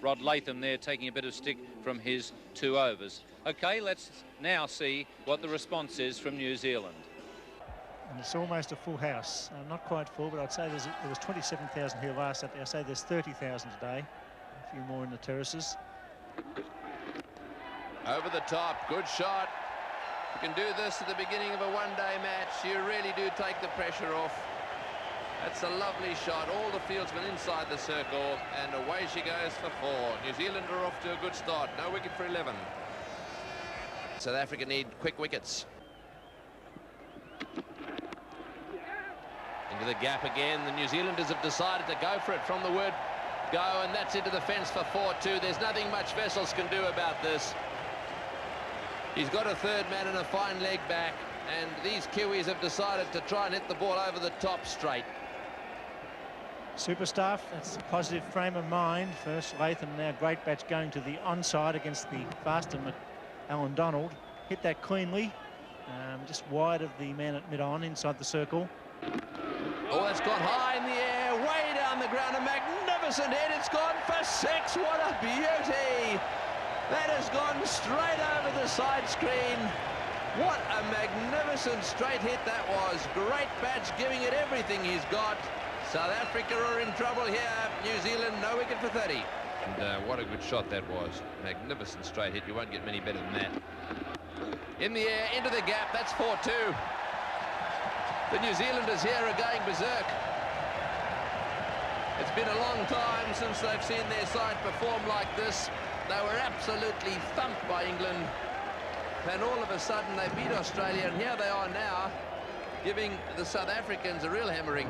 Rod Latham there taking a bit of stick from his 2 overs. OK, let's now see what the response is from New Zealand. And it's almost a full house. Not quite full, but I'd say there was 27,000 here last Saturday. I'd say there's 30,000 today. A few more in the terraces. Over the top, good shot. You can do this at the beginning of a one-day match. You really do take the pressure off. That's a lovely shot. All the fieldsmen inside the circle, and away she goes for 4. New Zealand are off to a good start. No wicket for 11. South Africa need quick wickets. Into the gap again. The New Zealanders have decided to go for it from the word go, and that's into the fence for 4-2. There's nothing much Wessels can do about this. He's got a third man and a fine leg back, and these Kiwis have decided to try and hit the ball over the top straight. Super stuff. That's a positive frame of mind. First Latham, now Greatbatch going to the onside against the faster Alan Donald. Hit that cleanly, just wide of the man at mid-on inside the circle. Oh, that's gone high in the air, way down the ground. A magnificent hit. It's gone for 6. What a beauty. That has gone straight over the side screen. What a magnificent straight hit that was. Greatbatch giving it everything he's got. South Africa are in trouble here. New Zealand, no wicket for 30. And what a good shot that was. Magnificent straight hit. You won't get many better than that. In the air, into the gap. That's 4-2. The New Zealanders here are going berserk. It's been a long time since they've seen their side perform like this. They were absolutely thumped by England. And all of a sudden they beat Australia, and here they are now, giving the South Africans a real hammering.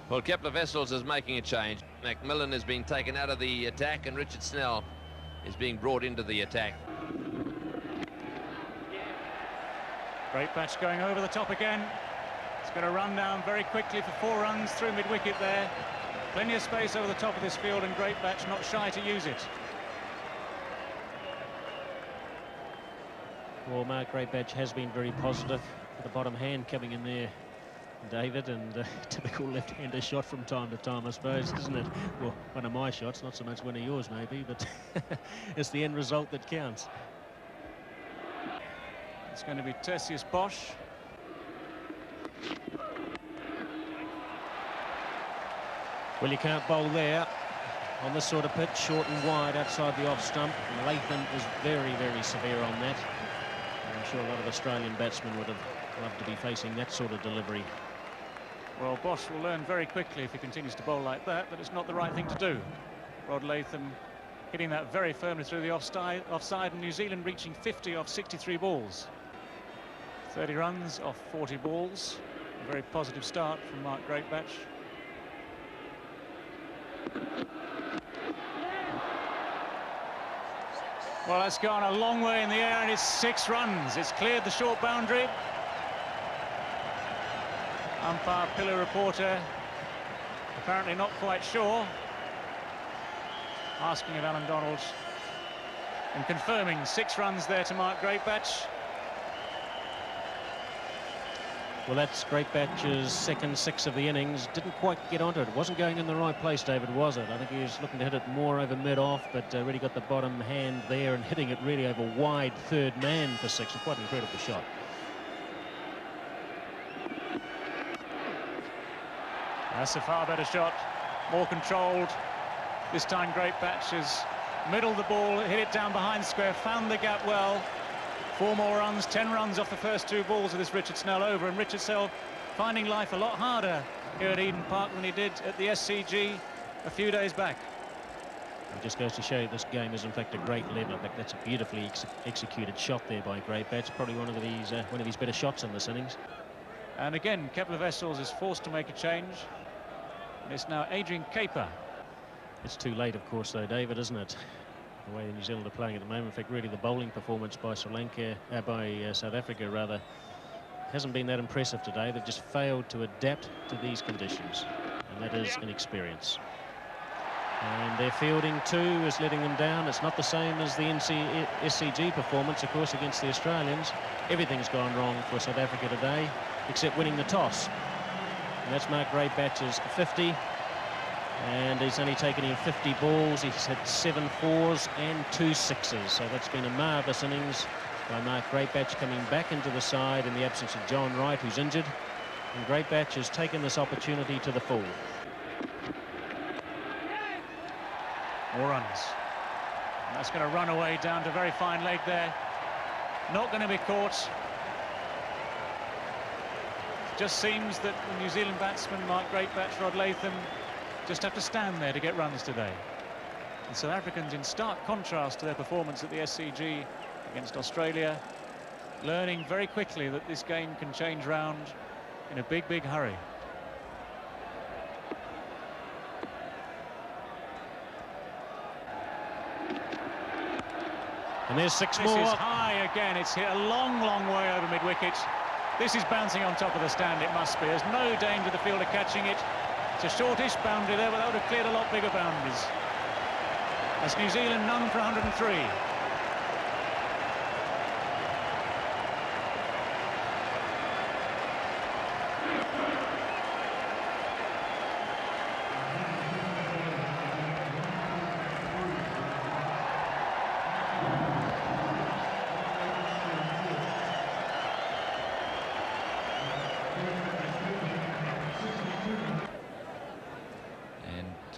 Well, Kepler Wessels is making a change. Macmillan is being taken out of the attack, and Richard Snell is being brought into the attack. Greatbatch going over the top again. It's going to run down very quickly for 4 runs through mid-wicket there. Plenty of space over the top of this field, and Greatbatch not shy to use it. Well, Mark Greatbatch has been very positive with the bottom hand coming in there, David, and typical left-hander shot from time to time, I suppose, isn't it? Well, one of my shots, not so much one of yours maybe, but it's the end result that counts. It's going to be Tertius Bosch. Well, you can't bowl there on this sort of pitch, short and wide outside the off stump. And Latham is very, very severe on that. I'm sure a lot of Australian batsmen would have loved to be facing that sort of delivery. Well, Bosch will learn very quickly if he continues to bowl like that, but it's not the right thing to do. Rod Latham hitting that very firmly through the offside, and New Zealand reaching 50 off 63 balls. 30 runs off 40 balls. A very positive start from Mark Greatbatch. Well, that's gone a long way in the air, and it's 6 runs. It's cleared the short boundary. Umpire Pillar reporter apparently not quite sure, asking of Alan Donald, and confirming 6 runs there to Mark Greatbatch. Well, that's Greatbatch's second 6 of the innings. Didn't quite get onto it. It wasn't going in the right place, David, was it? I think he was looking to hit it more over mid-off, but really got the bottom hand there and hitting it really over wide third man for 6. Quite an incredible shot. That's a far better shot, more controlled. This time Greatbatch has middled the ball, hit it down behind square, found the gap well. 4 more runs, 10 runs off the first 2 balls of this Richard Snell over, and Richard Snell finding life a lot harder here at Eden Park than he did at the SCG a few days back. It just goes to show you this game is in fact a great level. In fact, that's a beautifully executed shot there by Greatbatch. Probably one of his better shots in this innings. And again, Kepler Wessels is forced to make a change. And it's now Adrian Caper. It's too late, of course, though, David, isn't it? The way New Zealand are playing at the moment. In fact, really the bowling performance by South Africa rather hasn't been that impressive today. They've just failed to adapt to these conditions, and that is inexperience. And their fielding too is letting them down. It's not the same as the SCG performance, of course, against the Australians. Everything's gone wrong for South Africa today, except winning the toss. And that's Mark Greatbatch's 50. And he's only taken in 50 balls. He's had 7 4s and 2 6s. So that's been a marvellous innings by Mark Greatbatch, coming back into the side in the absence of John Wright, who's injured. And Greatbatch has taken this opportunity to the full. More runs. And that's going to run away down to very fine leg there. Not going to be caught. It just seems that the New Zealand batsman, Mark Greatbatch, Rod Latham, just have to stand there to get runs today. The South Africans, in stark contrast to their performance at the SCG against Australia, learning very quickly that this game can change round in a big, big hurry. And there's 6 more. This is high again. It's hit a long, long way over mid-wicket. This is bouncing on top of the stand, it must be. There's no danger the fielder catching it. It's a shortish boundary there, but that would have cleared a lot bigger boundaries. That's New Zealand none for 103.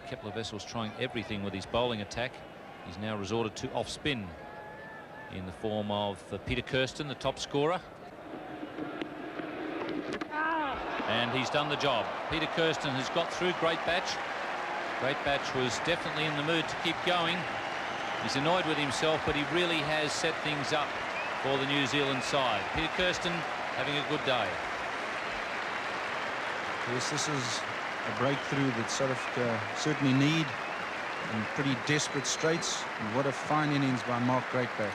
Kepler Wessels trying everything with his bowling attack. He's now resorted to off spin in the form of Peter Kirsten, the top scorer. And he's done the job. Peter Kirsten has got through Greatbatch. Greatbatch was definitely in the mood to keep going. He's annoyed with himself, but he really has set things up for the New Zealand side. Peter Kirsten having a good day. Yes, this is a breakthrough that South Africa certainly need in pretty desperate straits. And what a fine innings by Mark Greatbatch.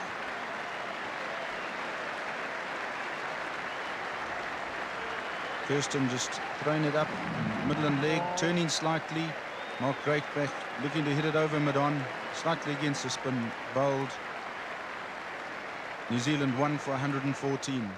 Kirsten just throwing it up, middle and leg, turning slightly. Mark Greatbatch looking to hit it over mid-on, slightly against the spin, bowled. New Zealand 1 for 114.